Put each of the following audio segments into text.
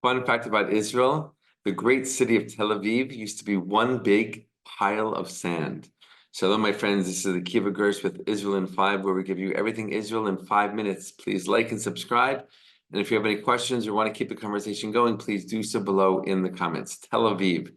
Fun fact about Israel, the great city of Tel Aviv used to be one big pile of sand. Shalom, my friends. This is the Kiva Gersh with Israel in 5, where we give you everything Israel in 5 minutes. Please like and subscribe. And if you have any questions or want to keep the conversation going, please do so below in the comments. Tel Aviv,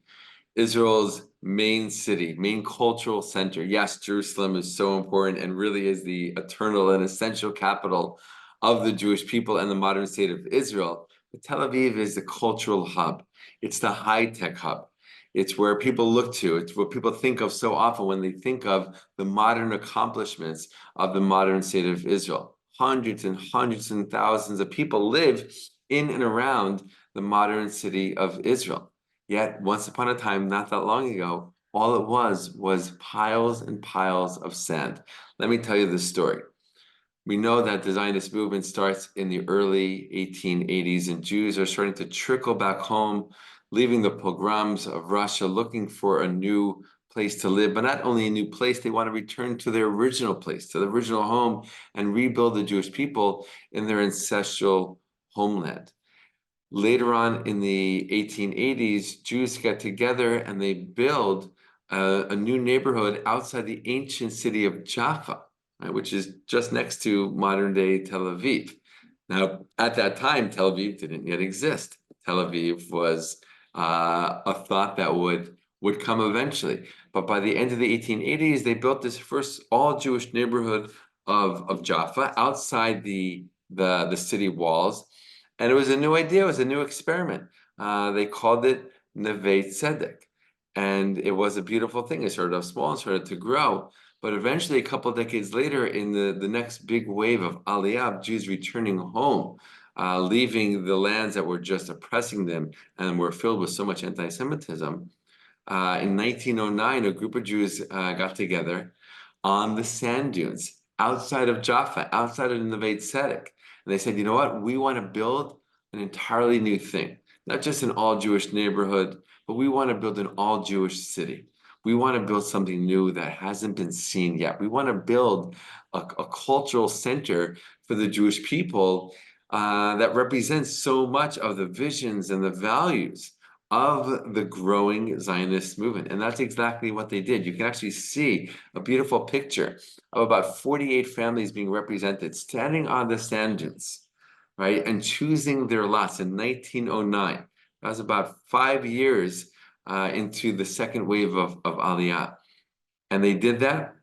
Israel's main city, main cultural center. Yes, Jerusalem is so important and really is the eternal and essential capital of the Jewish people and the modern state of Israel. But Tel Aviv is the cultural hub. It's the high-tech hub. It's where people look to. It's what people think of so often when they think of the modern accomplishments of the modern state of Israel. Hundreds and thousands of people live in and around the modern city of Israel. Yet, once upon a time, not that long ago, all it was piles and piles of sand. Let me tell you the story. We know that the Zionist movement starts in the early 1880s, and Jews are starting to trickle back home, leaving the pogroms of Russia, looking for a new place to live. But not only a new place, they want to return to their original place, to the original home, and rebuild the Jewish people in their ancestral homeland. Later on in the 1880s, Jews get together and they build a new neighborhood outside the ancient city of Jaffa, right, which is just next to modern-day Tel Aviv. Now, at that time, Tel Aviv didn't yet exist. Tel Aviv was a thought that would come eventually. But by the end of the 1880s, they built this first all-Jewish neighborhood of Jaffa outside the city walls. And it was a new idea, it was a new experiment. They called it Neve Tzedek. And it was a beautiful thing. It started off small and started to grow. But eventually, a couple of decades later, in the next big wave of Aliyah, Jews returning home, leaving the lands that were just oppressing them and were filled with so much anti-Semitism. In 1909, a group of Jews got together on the sand dunes outside of Jaffa, outside of Neve Tzedek. And they said, you know what? We want to build an entirely new thing, not just an all-Jewish neighborhood, but we want to build an all-Jewish city. We want to build something new that hasn't been seen yet. We want to build a cultural center for the Jewish people that represents so much of the visions and the values of the growing Zionist movement. And that's exactly what they did. You can actually see a beautiful picture of about 48 families being represented, standing on the sand dunes, right, and choosing their lots in 1909. That was about 5 years into the second wave of Aliyah. And they did that,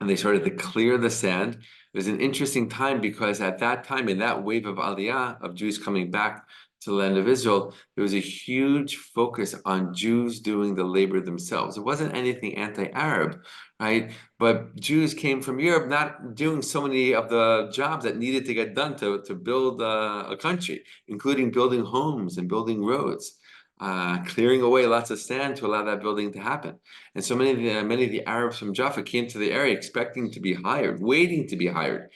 and they started to clear the sand. It was an interesting time because at that time, in that wave of Aliyah, of Jews coming back to the land of Israel, there was a huge focus on Jews doing the labor themselves. It wasn't anything anti-Arab, right? But Jews came from Europe not doing so many of the jobs that needed to get done to build a country, including building homes and building roads. Clearing away lots of sand to allow that building to happen. And so many of the Arabs from Jaffa came to the area expecting to be hired, waiting to be hired.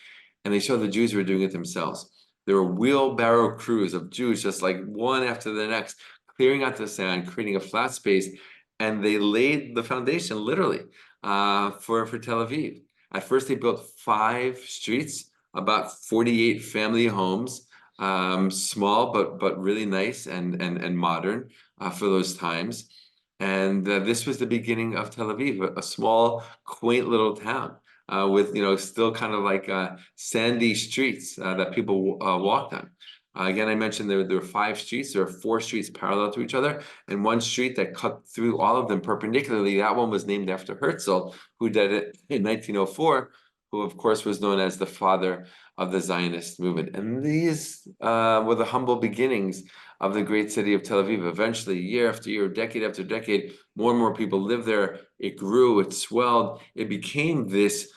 And they saw the Jews were doing it themselves. There were wheelbarrow crews of Jews, just like one after the next, clearing out the sand, creating a flat space. And they laid the foundation, literally, for Tel Aviv. At first, they built 5 streets, about 48 family homes, small but really nice and modern for those times. And this was the beginning of Tel Aviv, a small, quaint little town with still kind of like sandy streets that people walked on. Again, I mentioned there were 5 streets. There are 4 streets parallel to each other, and one street that cut through all of them perpendicularly. That one was named after Herzl, who did it in 1904, who of course was known as the father of the Zionist movement. And these were the humble beginnings of the great city of Tel Aviv. Eventually, year after year, decade after decade, more and more people lived there. It grew, it swelled, it became this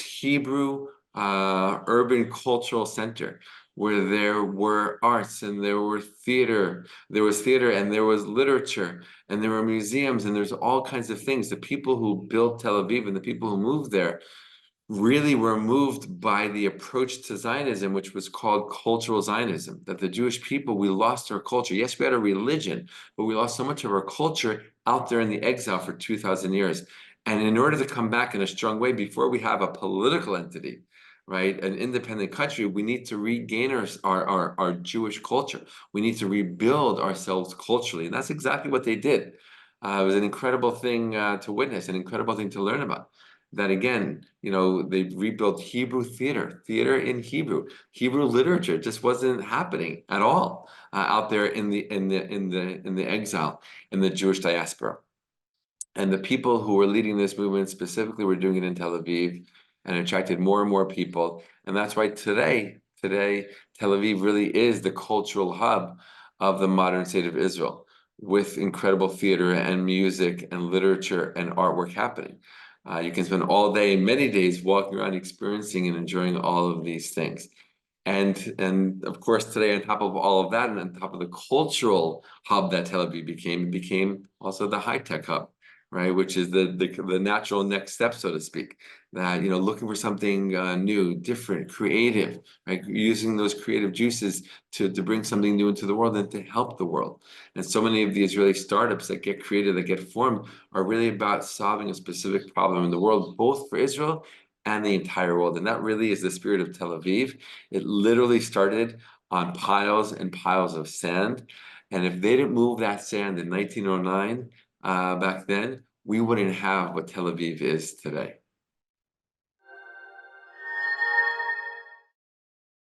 Hebrew urban cultural center where there were arts and there was theater and there was literature and there were museums and there's all kinds of things. The people who built Tel Aviv and the people who moved there really were moved by the approach to Zionism, which was called cultural Zionism, that the Jewish people, we lost our culture. Yes, we had a religion, but we lost so much of our culture out there in the exile for 2,000 years. And in order to come back in a strong way, before we have a political entity, right, an independent country, we need to regain our Jewish culture. We need to rebuild ourselves culturally. And that's exactly what they did. It was an incredible thing to witness, an incredible thing to learn about. That again, they rebuilt Hebrew theater in Hebrew. Hebrew literature just wasn't happening at all out there in the exile in the Jewish diaspora. And the people who were leading this movement specifically were doing it in Tel Aviv and attracted more and more people. And that's why today, Tel Aviv really is the cultural hub of the modern state of Israel, with incredible theater and music and literature and artwork happening. You can spend all day, many days, walking around, experiencing and enjoying all of these things. And of course, today, on top of all of that, and on top of the cultural hub that Tel Aviv became, it became also the high-tech hub, right? Which is the natural next step, so to speak. That, looking for something new, different, creative, right? Using those creative juices to bring something new into the world and to help the world. And so many of the Israeli startups that get created, that get formed, are really about solving a specific problem in the world, both for Israel and the entire world. And that really is the spirit of Tel Aviv. It literally started on piles and piles of sand. And if they didn't move that sand in 1909, back then, we wouldn't have what Tel Aviv is today.